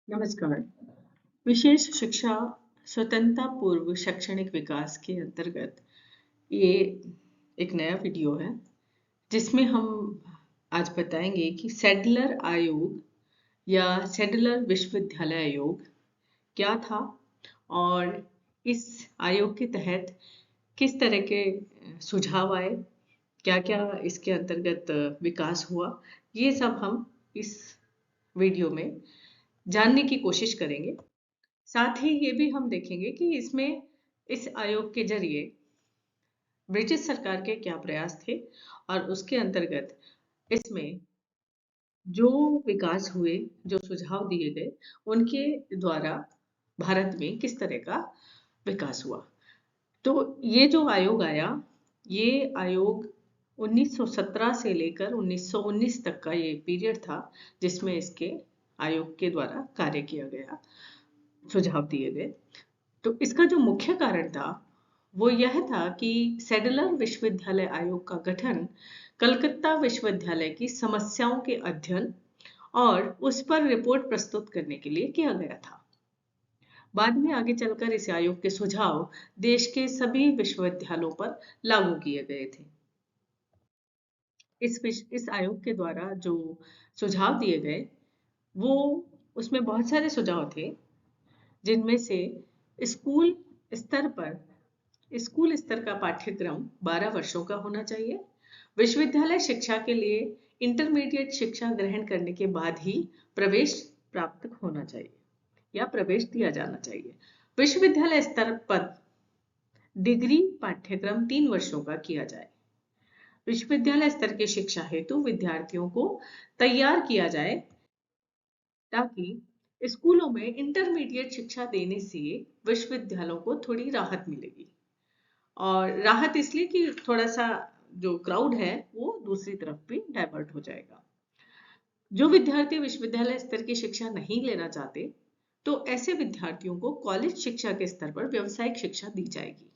नमस्कार। विशेष शिक्षा स्वतंत्रता पूर्व शैक्षणिक विकास के अंतर्गत ये एक नया वीडियो है जिसमें हम आज बताएंगे कि सैडलर आयोग या सैडलर विश्वविद्यालय आयोग क्या था और इस आयोग के तहत किस तरह के सुझाव आए, क्या-क्या इसके अंतर्गत विकास हुआ, ये सब हम इस वीडियो में जानने की कोशिश करेंगे। साथ ही ये भी हम देखेंगे कि इसमें इस आयोग के जरिए ब्रिटिश सरकार के क्या प्रयास थे और उसके अंतर्गत इसमें जो विकास हुए, जो सुझाव दिए गए, उनके द्वारा भारत में किस तरह का विकास हुआ। तो ये जो आयोग आया, ये आयोग 1917 से लेकर 1919 तक का ये पीरियड था जिसमें इसके आयोग के द्वारा कार्य किया गया, सुझाव दिए गए। तो इसका जो मुख्य कारण था वो यह था कि सैडलर विश्वविद्यालय आयोग का गठन कलकत्ता विश्वविद्यालय की समस्याओं के अध्ययन और उस पर रिपोर्ट प्रस्तुत करने के लिए किया गया था। बाद में आगे चलकर इस आयोग के सुझाव देश के सभी विश्वविद्यालयों पर लागू किए गए थे। इस आयोग के द्वारा जो सुझाव दिए गए वो उसमें बहुत सारे सुझाव थे जिनमें से स्कूल स्तर पर स्कूल स्तर का पाठ्यक्रम 12 वर्षों का होना चाहिए। विश्वविद्यालय शिक्षा के लिए इंटरमीडिएट शिक्षा ग्रहण करने के बाद ही प्रवेश प्राप्त होना चाहिए या प्रवेश दिया जाना चाहिए। विश्वविद्यालय स्तर पर डिग्री पाठ्यक्रम 3 वर्षों का किया जाए। विश्वविद्यालय स्तर की शिक्षा हेतु विद्यार्थियों को तैयार किया जाए ताकि स्कूलों में इंटरमीडिएट शिक्षा देने से विश्वविद्यालयों को थोड़ी राहत मिलेगी। और राहत इसलिए कि थोड़ा सा जो क्राउड है वो दूसरी तरफ भी डाइवर्ट हो जाएगा। जो विद्यार्थी विश्वविद्यालय स्तर की शिक्षा नहीं लेना चाहते तो ऐसे विद्यार्थियों को कॉलेज शिक्षा के स्तर पर व्यावसायिक शिक्षा दी जाएगी।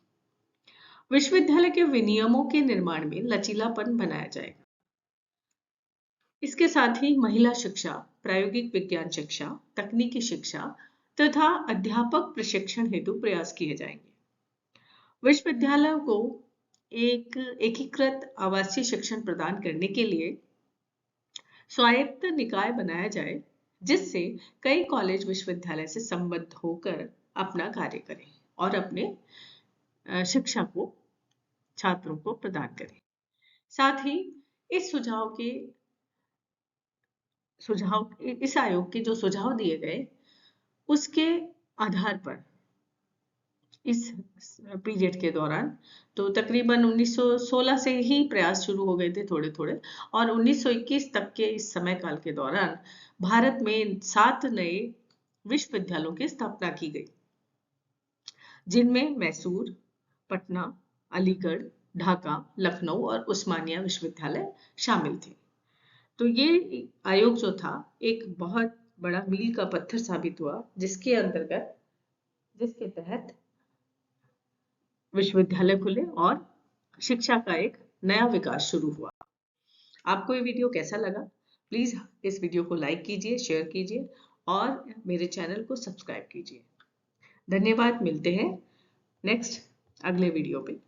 विश्वविद्यालय के विनियमों के निर्माण में लचीलापन बनाया जाएगा। इसके साथ ही महिला शिक्षा, प्रायोगिक विज्ञान शिक्षा, तकनीकी शिक्षा तथा अध्यापक प्रशिक्षण हेतु प्रयास किए जाएंगे। विश्वविद्यालयों को एक एकीकृत आवासीय शिक्षण प्रदान करने के लिए स्वायत्त निकाय बनाया जाए जिससे कई कॉलेज विश्वविद्यालय से संबद्ध होकर अपना कार्य करें और अपने शिक्षा को छात्रों को प्रदान करें। साथ ही इस इस आयोग के जो सुझाव दिए गए उसके आधार पर इस पीरियड के दौरान तो तकरीबन 1916 से ही प्रयास शुरू हो गए थे थोड़े थोड़े और 1921 तक के इस समय काल के दौरान भारत में 7 नए विश्वविद्यालयों की स्थापना की गई जिनमें मैसूर, पटना, अलीगढ़, ढाका, लखनऊ और उस्मानिया विश्वविद्यालय शामिल थे। तो ये आयोग जो था एक बहुत बड़ा मील का पत्थर साबित हुआ जिसके तहत विश्वविद्यालय खुले और शिक्षा का एक नया विकास शुरू हुआ। आपको ये वीडियो कैसा लगा? प्लीज इस वीडियो को लाइक कीजिए, शेयर कीजिए और मेरे चैनल को सब्सक्राइब कीजिए। धन्यवाद। मिलते हैं नेक्स्ट अगले वीडियो पे।